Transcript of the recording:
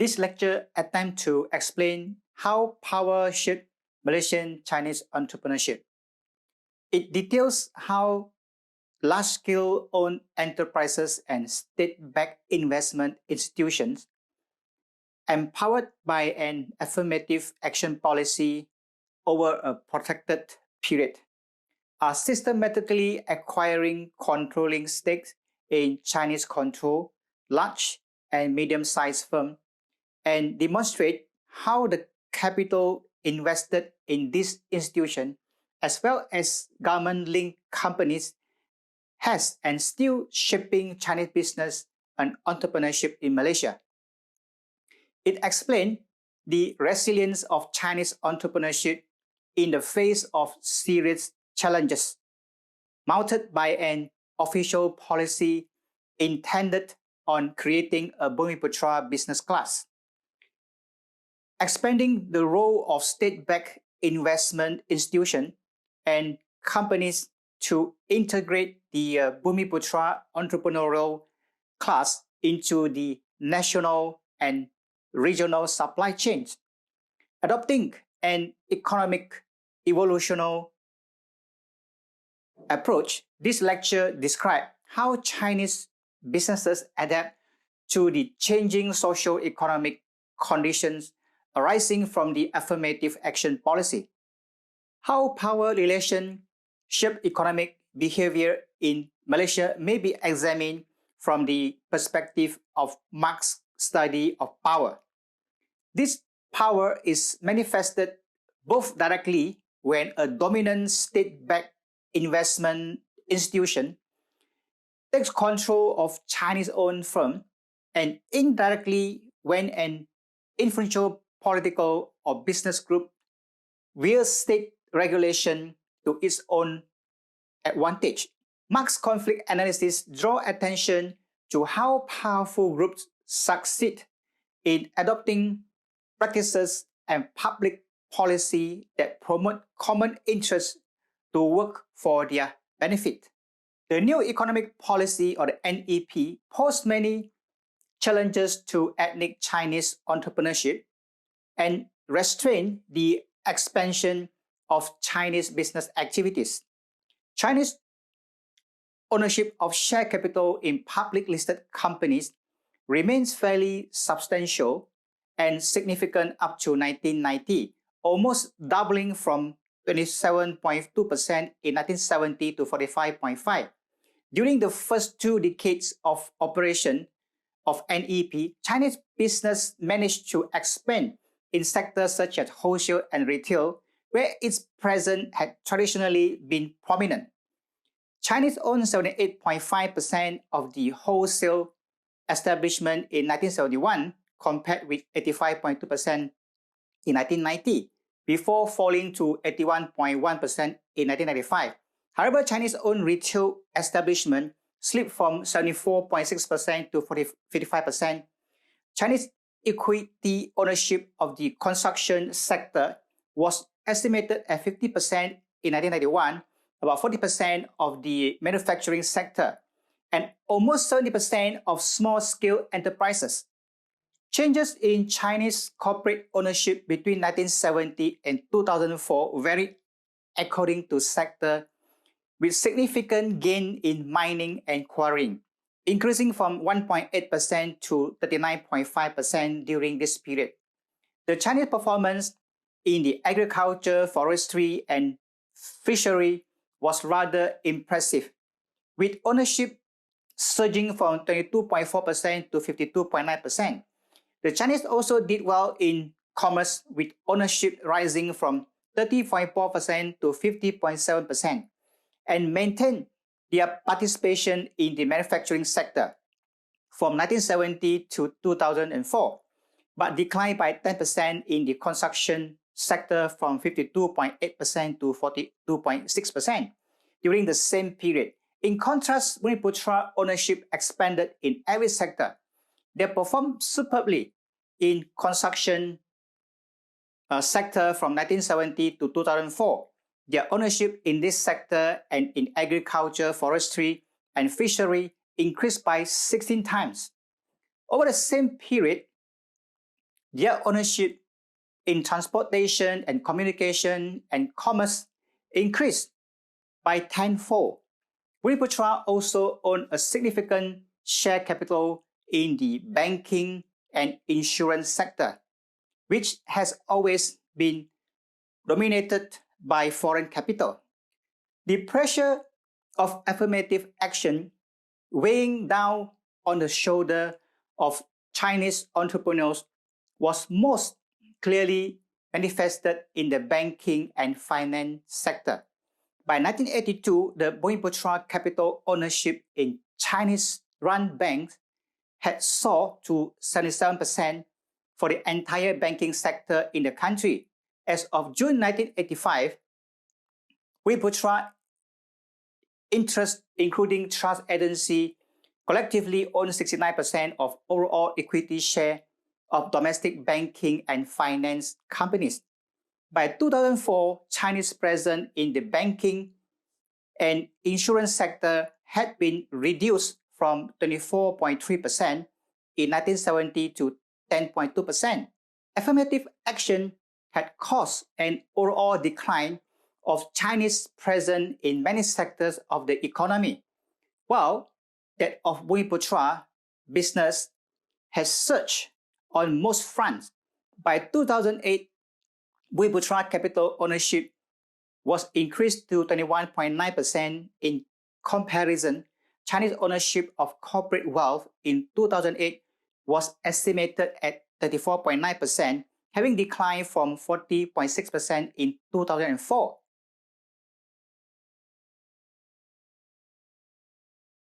This lecture attempts to explain how power shaped Malaysian Chinese entrepreneurship. It details how large-scale owned enterprises and state-backed investment institutions, empowered by an affirmative action policy over a protracted period, are systematically acquiring controlling stakes in Chinese-controlled large and medium-sized firms and demonstrate how the capital invested in this institution, as well as government-linked companies, has and still shaping Chinese business and entrepreneurship in Malaysia. It explains the resilience of Chinese entrepreneurship in the face of serious challenges, mounted by an official policy intended on creating a Bumiputera business class. Expanding the role of state-backed investment institutions and companies to integrate the Bumiputera entrepreneurial class into the national and regional supply chains. Adopting an economic evolutionary approach, this lecture describes how Chinese businesses adapt to the changing socio-economic conditions arising from the affirmative action policy, how power relations shape economic behavior in Malaysia may be examined from the perspective of Marx's study of power. This power is manifested both directly when a dominant state-backed investment institution takes control of Chinese-owned firms, and indirectly when an influential political or business group wields state regulation to its own advantage. Marx's conflict analysis draws attention to how powerful groups succeed in adopting practices and public policy that promote common interests to work for their benefit. The new economic policy, or the NEP, posed many challenges to ethnic Chinese entrepreneurship and restrained the expansion of Chinese business activities. Chinese ownership of share capital in public listed companies remains fairly substantial and significant up to 1990, almost doubling from 27.2% in 1970 to 45.5%. During the first 2 decades of operation of NEP, Chinese business managed to expand in sectors such as wholesale and retail, where its presence had traditionally been prominent. Chinese owned 78.5% of the wholesale establishment in 1971, compared with 85.2% in 1990, before falling to 81.1% in 1995. However, Chinese-owned retail establishment slipped from 74.6% to 55%. Chinese equity ownership of the construction sector was estimated at 50% in 1991, about 40% of the manufacturing sector, and almost 70% of small-scale enterprises. Changes in Chinese corporate ownership between 1970 and 2004 varied according to sector, with significant gain in mining and quarrying, increasing from 1.8% to 39.5% during this period. The Chinese performance in the agriculture, forestry, and fishery was rather impressive, with ownership surging from 22.4% to 52.9%. The Chinese also did well in commerce, with ownership rising from 30.4% to 50.7%, and maintained their participation in the manufacturing sector from 1970 to 2004, but declined by 10% in the construction sector from 52.8% to 42.6% during the same period. In contrast, Bumiputera ownership expanded in every sector. They performed superbly in construction sector from 1970 to 2004. Their ownership in this sector and in agriculture, forestry, and fishery increased by 16 times. Over the same period, Their ownership in transportation and communication and commerce increased by tenfold. Bumiputera also owned a significant share capital in the banking and insurance sector, which has always been dominated by foreign capital. The pressure of affirmative action weighing down on the shoulder of Chinese entrepreneurs was most clearly manifested in the banking and finance sector. By 1982, the Bumiputera capital ownership in Chinese-run banks had soared to 77% for the entire banking sector in the country. As of June 1985, Bumiputera interests, including trust agency, collectively own 69% of overall equity share of domestic banking and finance companies. By 2004, Chinese presence in the banking and insurance sector had been reduced from 24.3% in 1970 to 10.2%. Affirmative action had caused an overall decline of Chinese presence in many sectors of the economy, while that of Bumiputera business has surged on most fronts. By 2008, Bumiputera capital ownership was increased to 21.9%. In comparison, Chinese ownership of corporate wealth in 2008 was estimated at 34.9%, having declined from 40.6% in 2004.